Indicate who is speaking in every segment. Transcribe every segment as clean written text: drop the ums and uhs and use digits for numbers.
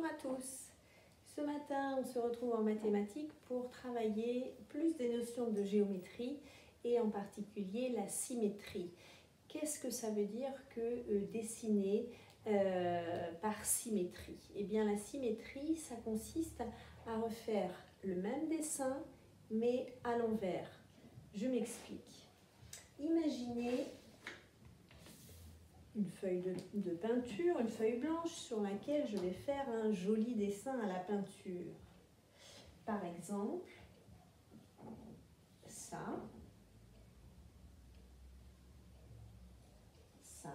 Speaker 1: Bonjour à tous. Ce matin, on se retrouve en mathématiques pour travailler plus des notions de géométrie et en particulier la symétrie. Qu'est-ce que ça veut dire que dessiner par symétrie? Eh bien, la symétrie, ça consiste à refaire le même dessin, mais à l'envers. Je m'explique. Imaginez une feuille de peinture, une feuille blanche sur laquelle je vais faire un joli dessin à la peinture. Par exemple, ça, ça,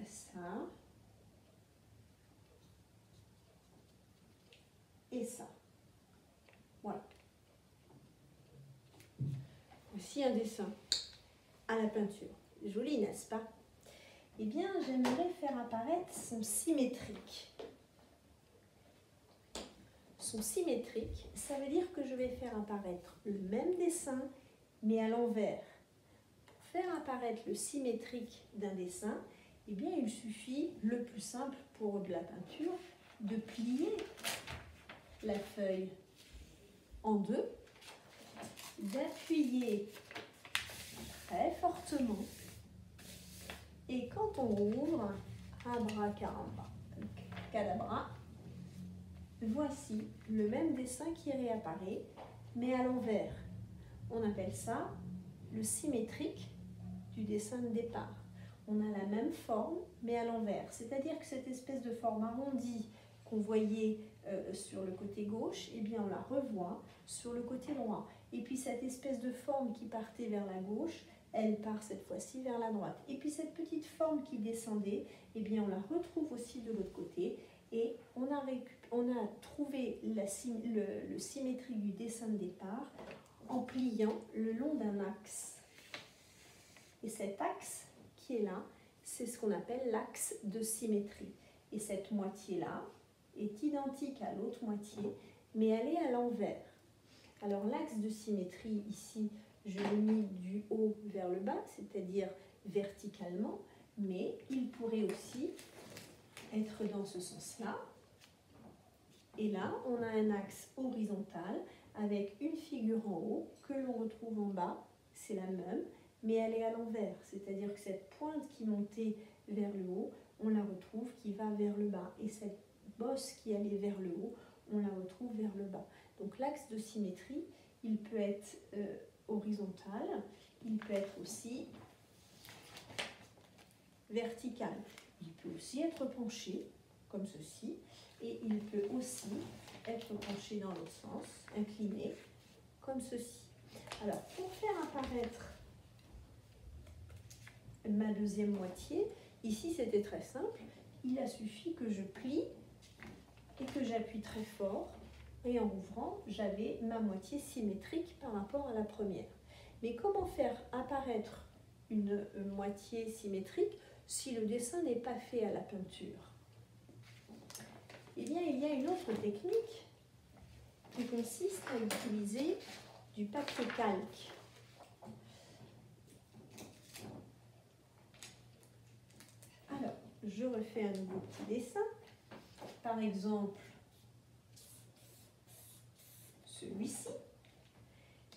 Speaker 1: ça et ça. Voilà. Voici un dessin à la peinture. Joli, n'est-ce pas? Eh bien, j'aimerais faire apparaître son symétrique. Son symétrique, ça veut dire que je vais faire apparaître le même dessin, mais à l'envers. Pour faire apparaître le symétrique d'un dessin, eh bien, il suffit, le plus simple pour de la peinture, de plier la feuille en deux, d'appuyer très fortement, et quand on rouvre, abracadabra, voici le même dessin qui réapparaît, mais à l'envers. On appelle ça le symétrique du dessin de départ. On a la même forme, mais à l'envers. C'est-à-dire que cette espèce de forme arrondie qu'on voyait sur le côté gauche, eh bien on la revoit sur le côté droit. Et puis cette espèce de forme qui partait vers la gauche, elle part cette fois-ci vers la droite. Et puis cette petite forme qui descendait, eh bien on la retrouve aussi de l'autre côté. Et on a trouvé le symétrique du dessin de départ en pliant le long d'un axe. Et cet axe qui est là, c'est ce qu'on appelle l'axe de symétrie. Et cette moitié-là est identique à l'autre moitié, mais elle est à l'envers. Alors l'axe de symétrie ici, je l'ai mis du haut vers le bas, c'est-à-dire verticalement, mais il pourrait aussi être dans ce sens-là. Et là, on a un axe horizontal avec une figure en haut que l'on retrouve en bas, c'est la même, mais elle est à l'envers. C'est-à-dire que cette pointe qui montait vers le haut, on la retrouve qui va vers le bas. Et cette bosse qui allait vers le haut, on la retrouve vers le bas. Donc l'axe de symétrie, il peut être horizontal, il peut être aussi vertical. Il peut aussi être penché, comme ceci, et il peut aussi être penché dans l'autre sens, incliné, comme ceci. Alors, pour faire apparaître ma deuxième moitié, ici c'était très simple, il a suffi que je plie et que j'appuie très fort, et en ouvrant, j'avais ma moitié symétrique par rapport à la première. Mais comment faire apparaître une moitié symétrique si le dessin n'est pas fait à la peinture? Eh bien, il y a une autre technique qui consiste à utiliser du papier calque. Alors, je refais un nouveau petit dessin. Par exemple, celui-ci.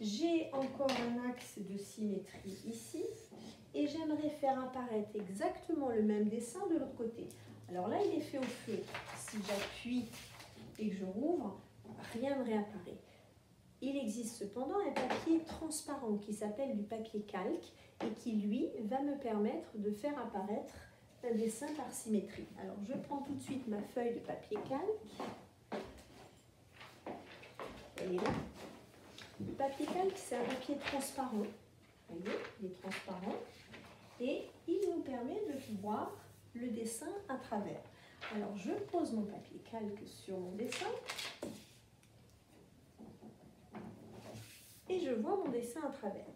Speaker 1: J'ai encore un axe de symétrie ici et j'aimerais faire apparaître exactement le même dessin de l'autre côté. Alors là, il est fait au feu. Si j'appuie et que je rouvre, rien ne réapparaît. Il existe cependant un papier transparent qui s'appelle du papier calque et qui, lui, va me permettre de faire apparaître un dessin par symétrie. Alors, je prends tout de suite ma feuille de papier calque. Elle est là. Le papier calque, c'est un papier transparent. Vous voyez, il est transparent. Et il nous permet de voir le dessin à travers. Alors, je pose mon papier calque sur mon dessin. Et je vois mon dessin à travers.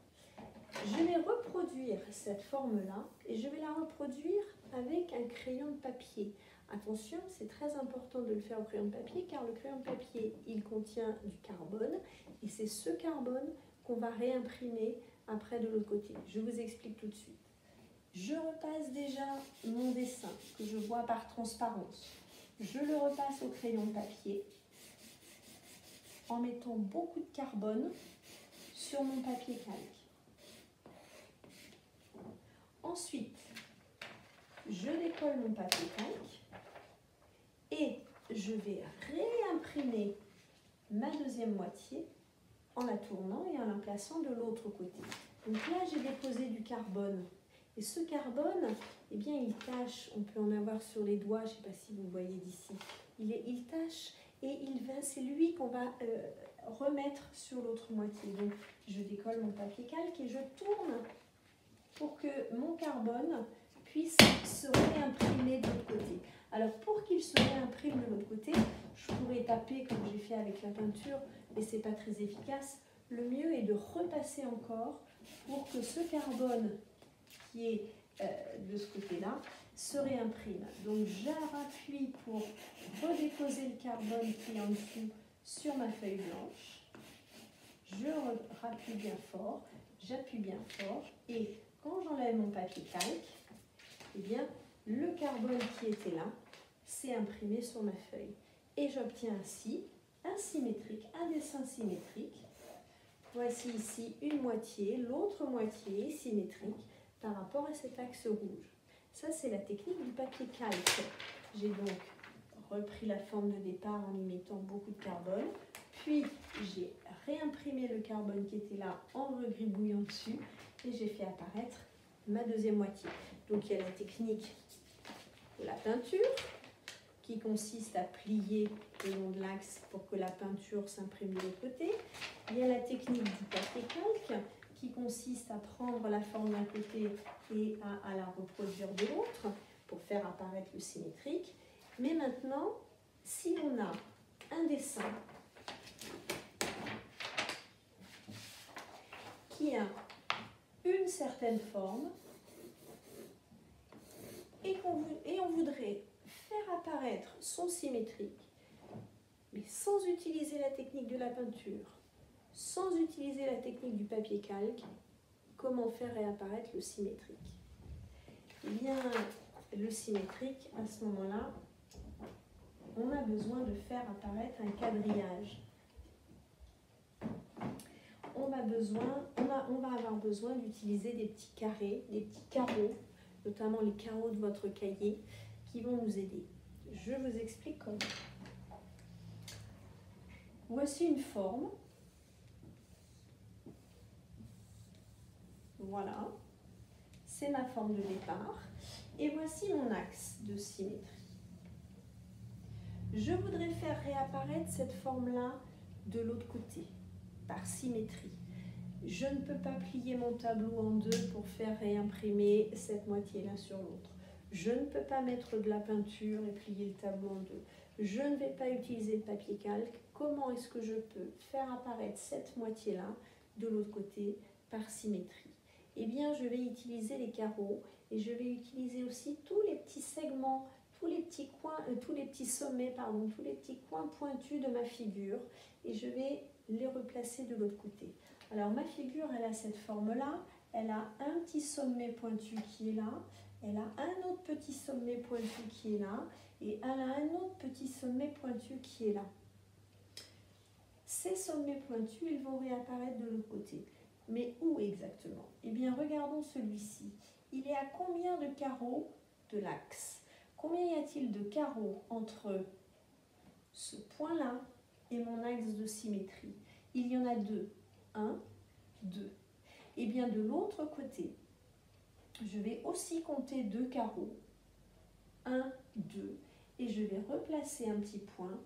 Speaker 1: Je vais reproduire cette forme-là et je vais la reproduire avec un crayon de papier. Attention, c'est très important de le faire au crayon de papier car le crayon de papier, il contient du carbone et c'est ce carbone qu'on va réimprimer après de l'autre côté. Je vous explique tout de suite. Je repasse déjà mon dessin que je vois par transparence. Je le repasse au crayon papier en mettant beaucoup de carbone sur mon papier calque. Ensuite, je décolle mon papier calque et je vais réimprimer ma deuxième moitié en la tournant et en la plaçant de l'autre côté. Donc là, j'ai déposé du carbone. Et ce carbone, eh bien, il tâche, on peut en avoir sur les doigts, je ne sais pas si vous voyez d'ici, il tâche et c'est lui qu'on va remettre sur l'autre moitié. Donc, je décolle mon papier calque et je tourne pour que mon carbone puisse se réimprimer de l'autre côté. Alors, pour qu'il se réimprime de l'autre côté, je pourrais taper comme j'ai fait avec la peinture, mais ce n'est pas très efficace. Le mieux est de repasser encore pour que ce carbone qui est de ce côté-là se réimprime. Donc j'appuie pour redéposer le carbone qui est en dessous sur ma feuille blanche. Je rappuie bien fort, j'appuie bien fort et quand j'enlève mon papier calque, eh bien le carbone qui était là s'est imprimé sur ma feuille. Et j'obtiens ainsi un symétrique, un dessin symétrique. Voici ici une moitié, l'autre moitié est symétrique par rapport à cet axe rouge. Ça, c'est la technique du papier calque. J'ai donc repris la forme de départ en y mettant beaucoup de carbone, puis j'ai réimprimé le carbone qui était là en regribouillant dessus et j'ai fait apparaître ma deuxième moitié. Donc, il y a la technique de la peinture qui consiste à plier le long de l'axe pour que la peinture s'imprime de l'autre côté. Il y a la technique du papier calque qui consiste à prendre la forme d'un côté et à la reproduire de l'autre pour faire apparaître le symétrique. Mais maintenant, si on a un dessin qui a une certaine forme et on voudrait faire apparaître son symétrique, mais sans utiliser la technique de la peinture, sans utiliser la technique du papier calque, comment faire réapparaître le symétrique? Eh bien, le symétrique, à ce moment-là, on a besoin de faire apparaître un quadrillage. On va avoir besoin d'utiliser des petits carrés, des petits carreaux, notamment les carreaux de votre cahier, qui vont nous aider. Je vous explique comment. Voici une forme. Voilà, c'est ma forme de départ. Et voici mon axe de symétrie. Je voudrais faire réapparaître cette forme-là de l'autre côté, par symétrie. Je ne peux pas plier mon tableau en deux pour faire réimprimer cette moitié-là sur l'autre. Je ne peux pas mettre de la peinture et plier le tableau en deux. Je ne vais pas utiliser le papier calque. Comment est-ce que je peux faire apparaître cette moitié-là de l'autre côté par symétrie? Eh bien, je vais utiliser les carreaux et je vais utiliser aussi tous les petits segments, tous les petits coins, tous les petits sommets, pardon, tous les petits coins pointus de ma figure et je vais les replacer de l'autre côté. Alors, ma figure, elle a cette forme-là, elle a un petit sommet pointu qui est là, elle a un autre petit sommet pointu qui est là et elle a un autre petit sommet pointu qui est là. Ces sommets pointus, ils vont réapparaître de l'autre côté. Mais où exactement? Eh bien, regardons celui-ci. Il est à combien de carreaux de l'axe? Combien y a-t-il de carreaux entre ce point-là et mon axe de symétrie? Il y en a deux. 1, 2. Et bien, de l'autre côté, je vais aussi compter 2 carreaux. 1, 2. Et je vais replacer un petit point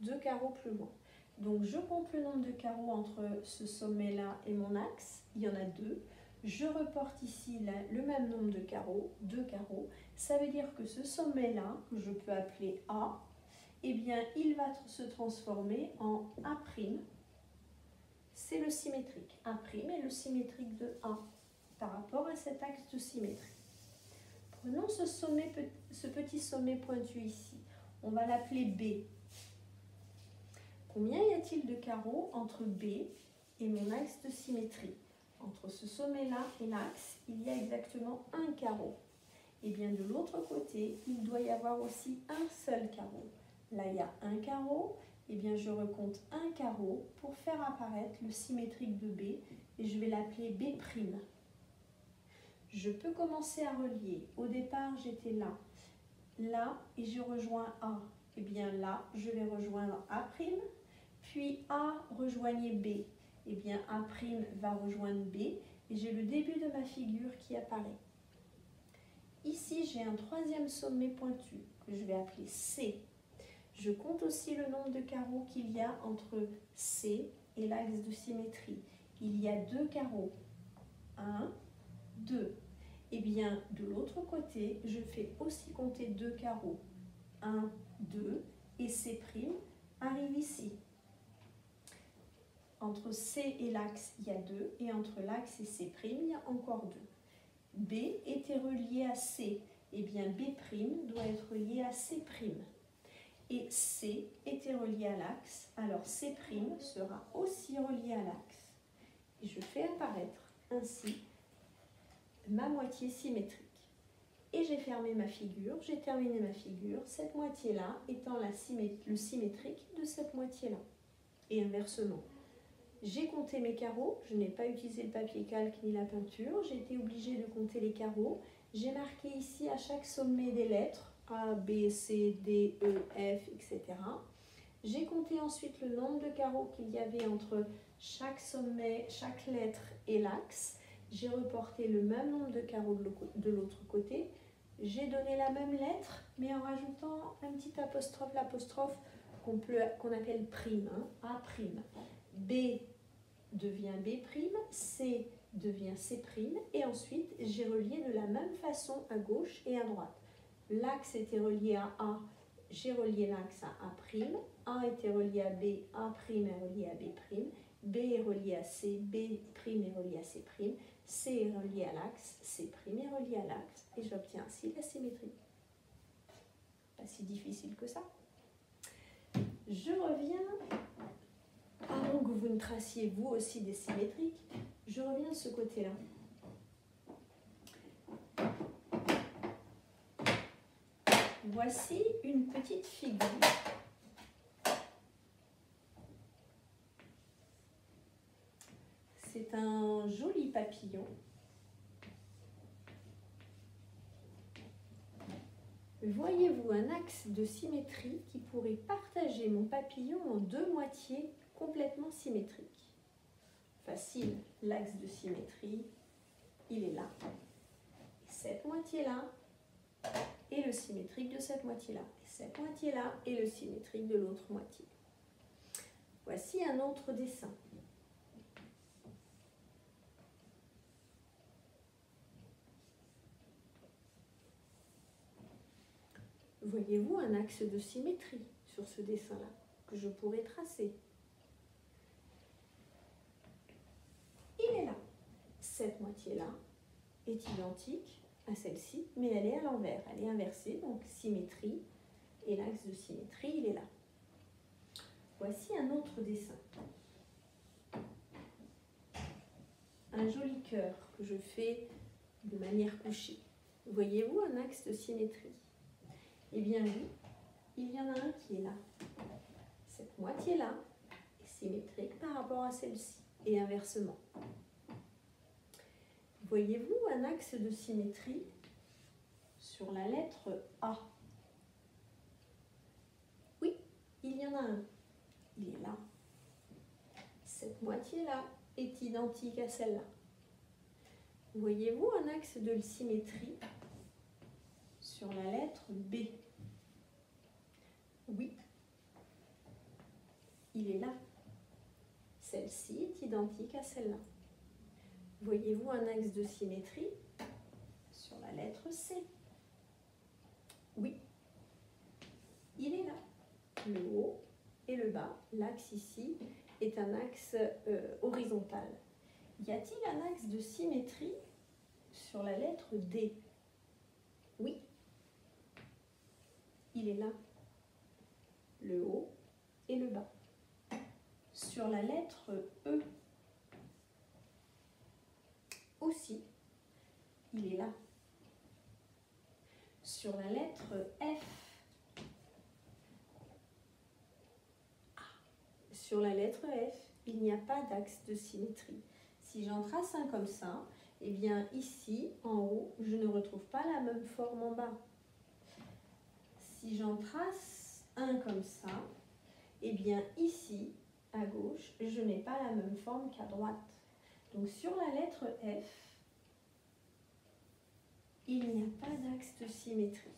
Speaker 1: 2 carreaux plus loin. Donc, je compte le nombre de carreaux entre ce sommet-là et mon axe. Il y en a 2. Je reporte ici le même nombre de carreaux, 2 carreaux. Ça veut dire que ce sommet-là, que je peux appeler A, eh bien, il va se transformer en A'. C'est le symétrique. A' est le symétrique de A par rapport à cet axe de symétrie. Prenons ce petit sommet pointu ici. On va l'appeler B. Combien y a-t-il de carreaux entre B et mon axe de symétrie? Entre ce sommet-là et l'axe, il y a exactement un carreau. Et bien de l'autre côté, il doit y avoir aussi un seul carreau. Là, il y a un carreau. Et bien je recompte un carreau pour faire apparaître le symétrique de B. Et je vais l'appeler B'. Je peux commencer à relier. Au départ, j'étais là, et je rejoins A. Et bien là, je vais rejoindre A', puis A rejoignait B. Et bien A' va rejoindre B, et j'ai le début de ma figure qui apparaît. Ici, j'ai un troisième sommet pointu, que je vais appeler C. Je compte aussi le nombre de carreaux qu'il y a entre C et l'axe de symétrie. Il y a 2 carreaux. 1, 2. Et bien, de l'autre côté, je fais aussi compter 2 carreaux. 1, 2, et C' arrive ici. Entre C et l'axe, il y a 2, et entre l'axe et C', il y a encore 2. B était relié à C, et bien B' doit être relié à C'. Et C était relié à l'axe, alors C' sera aussi relié à l'axe. Et je fais apparaître ainsi ma moitié symétrique. Et j'ai fermé ma figure, j'ai terminé ma figure, cette moitié-là étant le symétrique de cette moitié-là. Et inversement. J'ai compté mes carreaux, je n'ai pas utilisé le papier calque ni la peinture, j'ai été obligée de compter les carreaux. J'ai marqué ici à chaque sommet des lettres, A, B, C, D, E, F, etc. J'ai compté ensuite le nombre de carreaux qu'il y avait entre chaque sommet, chaque lettre et l'axe. J'ai reporté le même nombre de carreaux de l'autre côté. J'ai donné la même lettre, mais en rajoutant un petit apostrophe, l'apostrophe qu'on appelle prime, A'. B devient B', C devient C', et ensuite j'ai relié de la même façon à gauche et à droite. L'axe était relié à A, j'ai relié l'axe à A', A était relié à B, A' est relié à B', B est relié à C, B' est relié à C', C est relié à l'axe, C' est relié à l'axe, et j'obtiens ainsi la symétrie. Pas si difficile que ça. Je reviens, avant que vous ne traciez vous aussi des symétriques, je reviens de ce côté-là. Voici une petite figure. C'est un joli papillon. Voyez-vous un axe de symétrie qui pourrait partager mon papillon en 2 moitiés complètement symétriques? Facile, l'axe de symétrie, il est là. Cette moitié-là est le symétrique de cette moitié-là. Et cette moitié-là est le symétrique de l'autre moitié. Voici un autre dessin. Voyez-vous un axe de symétrie sur ce dessin-là que je pourrais tracer? Il est là. Cette moitié-là est identique à celle-ci, mais elle est à l'envers, elle est inversée, donc symétrie, et l'axe de symétrie, il est là. Voici un autre dessin. Un joli cœur que je fais de manière couchée. Voyez-vous un axe de symétrie? Eh bien oui, il y en a un qui est là. Cette moitié-là est symétrique par rapport à celle-ci, et inversement. Voyez-vous un axe de symétrie sur la lettre A? Oui, il y en a un. Il est là. Cette moitié-là est identique à celle-là. Voyez-vous un axe de symétrie sur la lettre B? Oui, il est là. Celle-ci est identique à celle-là. Voyez-vous un axe de symétrie sur la lettre C? Oui, il est là. Le haut et le bas. L'axe ici est un axe horizontal. Y a-t-il un axe de symétrie sur la lettre D? Oui, il est là. Le haut et le bas. Sur la lettre E, aussi, il est là. Sur la lettre F, sur la lettre F, il n'y a pas d'axe de symétrie. Si j'en trace un comme ça, eh bien ici, en haut, je ne retrouve pas la même forme en bas. Si j'en trace un comme ça, eh bien ici, à gauche, je n'ai pas la même forme qu'à droite. Donc sur la lettre F, il n'y a pas d'axe de symétrie.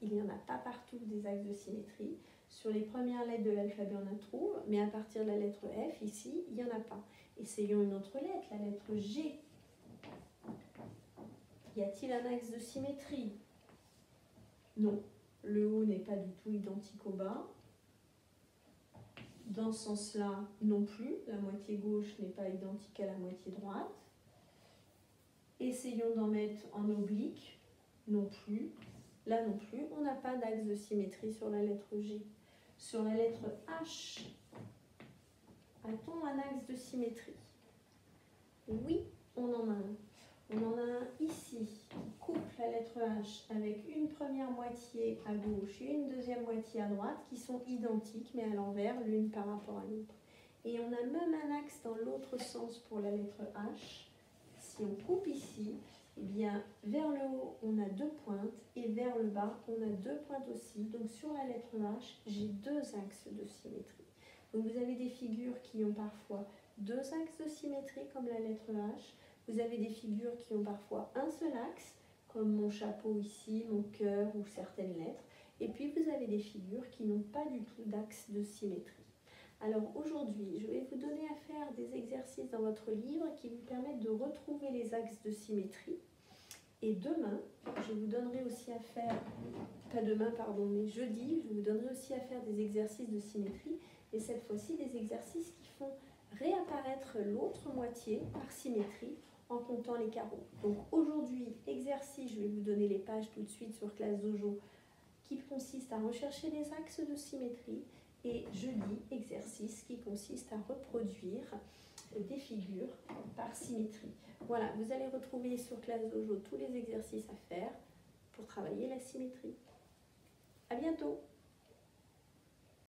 Speaker 1: Il n'y en a pas partout des axes de symétrie. Sur les premières lettres de l'alphabet, on en trouve, mais à partir de la lettre F, ici, il n'y en a pas. Essayons une autre lettre, la lettre G. Y a-t-il un axe de symétrie? Non. Le haut n'est pas du tout identique au bas. Dans ce sens-là, non plus. La moitié gauche n'est pas identique à la moitié droite. Essayons d'en mettre en oblique. Non plus. Là non plus, on n'a pas d'axe de symétrie sur la lettre G. Sur la lettre H, a-t-on un axe de symétrie? Oui, on en a un. On en a un ici, qui coupe la lettre H avec une première moitié à gauche et une deuxième moitié à droite, qui sont identiques, mais à l'envers, l'une par rapport à l'autre. Et on a même un axe dans l'autre sens pour la lettre H. Si on coupe ici, eh bien, vers le haut, on a deux pointes, et vers le bas, on a deux pointes aussi. Donc, sur la lettre H, j'ai deux axes de symétrie. Donc, vous avez des figures qui ont parfois deux axes de symétrie, comme la lettre H. Vous avez des figures qui ont parfois un seul axe, comme mon chapeau ici, mon cœur ou certaines lettres. Et puis, vous avez des figures qui n'ont pas du tout d'axe de symétrie. Alors aujourd'hui, je vais vous donner à faire des exercices dans votre livre qui vous permettent de retrouver les axes de symétrie. Et demain, je vous donnerai aussi à faire, pas demain pardon, mais jeudi, je vous donnerai aussi à faire des exercices de symétrie. Et cette fois-ci, des exercices qui font réapparaître l'autre moitié par symétrie en comptant les carreaux. Donc aujourd'hui, exercice, je vais vous donner les pages tout de suite sur Classe Dojo, qui consiste à rechercher les axes de symétrie. Et jeudi, exercice qui consiste à reproduire des figures par symétrie. Voilà, vous allez retrouver sur Classe Dojo tous les exercices à faire pour travailler la symétrie. À bientôt!